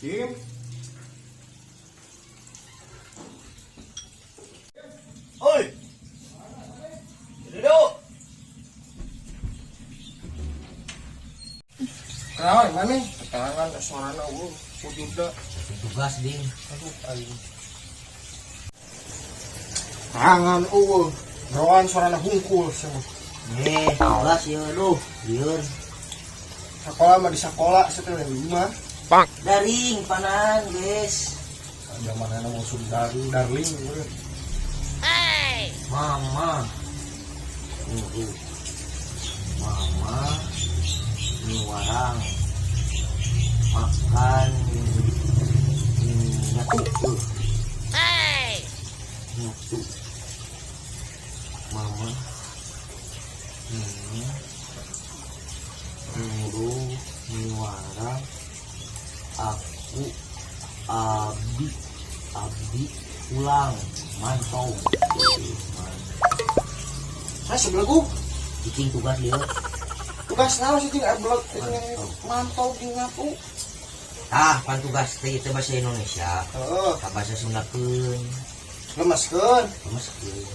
Kim. Oi. Duduk. Kenapa mana? Tangan suarana wujudna. Tugas ding. Aduh aing. Tangan roan suarana hungkul sama. Tugas ya lu. Lieur. Sekolah mah di sekolah setelah lima. Daring panan, guys. Zaman mau sudah darling. Mama. Mama. Ini warang. Makan. Nyatu. Nyatu. Mama. Ini warang. Aku Abi pulang mantau. Saya sebelagu Bikin tugas dia. tugas naon sih tinggal blog mantau di ngapu. Pan tugas teh itu bahasa Indonesia. Heeh, Ka bahasa Sundakeun. lemeskeun. Meskipun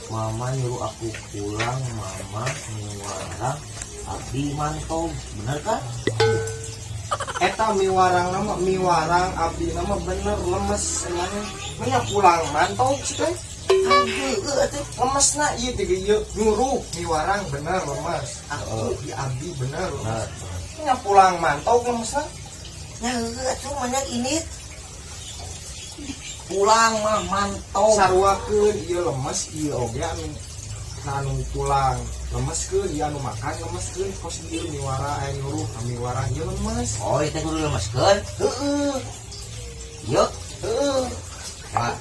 Mama nyuruh aku pulang, Mama nyuruh Abi mantau. Bener kan? Eta miwarang abdi nama bener lemes emangnya. Nya pulang mantau sih teh. Lemes na ieu tiga ieu nyuruh miwarang bener lemes. Aku di abdi bener lemes. Nya pulang mantau lemes na. Cuma ini pulang mah mantau. Sarwakeun ieu lemes ieu oge anu pulang lemeskeun ieu anu makan lemeskeun kos ieu miwara nyuruh miwarang ieu lemes. Oh, itu kudu lemeskeun. Heeh. Yuk. Heeh. Pak.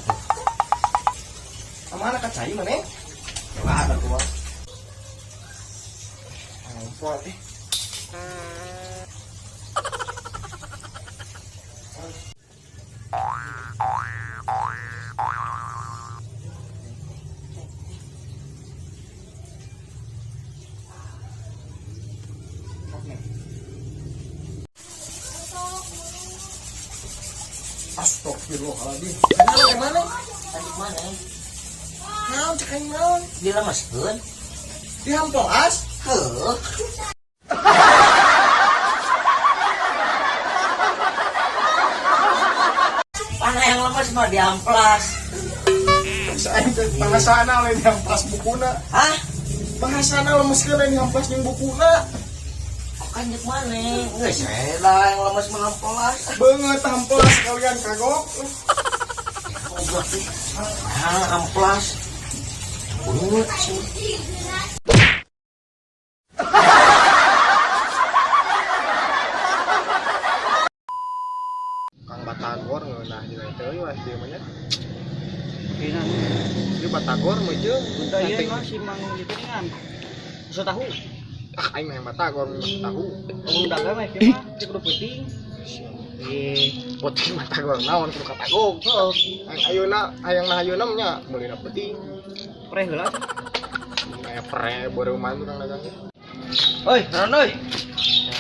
Mana kacai mana? Coba ada tuh. Ampun deh. Astagfirullahaladzim. Mana? Tadi mana? Naon cek aing naon? Dilemeskeun. Dihamplas? Heuh. Mana yang lemes mah diamplas. Aing teh bahasana we dihamplas bukuna. Hah? Bahasana lemeskeun we dihamplas jeung bukuna. Kan jeung maneh? Geus lah yang lemes mah amplas. Beungeut hamplas kalian kagok. Goblok sih. Amplas. Bungut sih. Kang Batagor ngeunah dina teh we dia mah nya. Kena, Di Batagor mah jeung budaya mah si mang gitu kan. Bisa tahu. aing mah Batagor tahu. Ngomong dagang mah kieu mah kudu penting. Putih Batagor naon kudu katagog. Ayeuna ayeuna nya meulina peuting. Pre heula. Kayak pre beureumman tukang dagangnya. Oi, naon euy?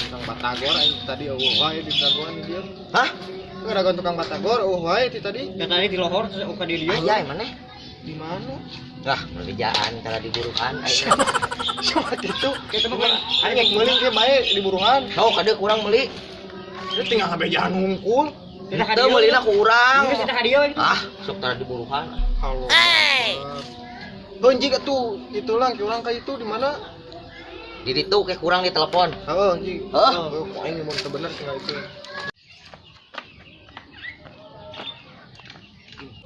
Tukang Batagor aing tadi eueuh wae di dagoan di dieu. Hah? Dagoan tukang Batagor eueuh wae ti tadi. Ya tadi di lohor terus ka di dieu. Aya maneh. Di mana? Lah, kerjaan tara diburukan aing. Cuma itu. Kita mah Aing meuling ge bae di buruhan. Tau kadeu kurang meuli. Dia tinggal ngabejaan hungkul. Tidak ka Teu dieu. meulina ku urang. Geus tidak ka dieu. Ah, sok tara diburukan. Halo. Jika tuh itu lang kurang kayak itu di mana? Di ditu ke kurang di telepon. Heeh, anjing. Hah? Kok aing mau bener tinggal itu.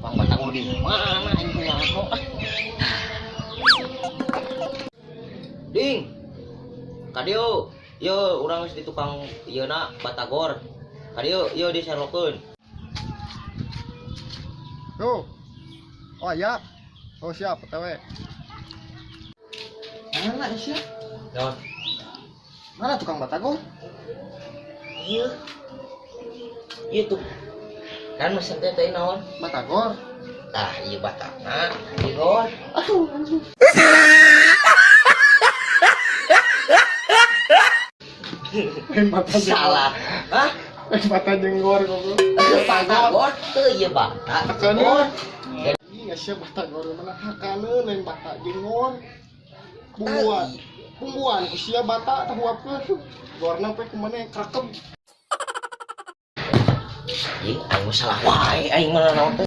Bang Batagor di mana ini nyaho? Ding. Kadio, yo urang geus di tukang ieuna Batagor. Kadio, yo diserlokeun. Tuh. Oh ya. Oh siap, tewe. Mana sih? Naon? Mana tukang Batagor? Ieu. Ieu tuh. Kan mesin teh teh naon? Batagor. Tah, ieu batagna. Ieu. Batagor. Salah. Hah? Bata jenggor kok. Batagor teu ieu bata. Tekeun. Iya siapa bata gor mana hakaneun lain bata jenggor. Bumbuan usia bata tahuapkeun. Gorna pe kumaha krakeb. Ieu aing salah wae aing mana naon teh.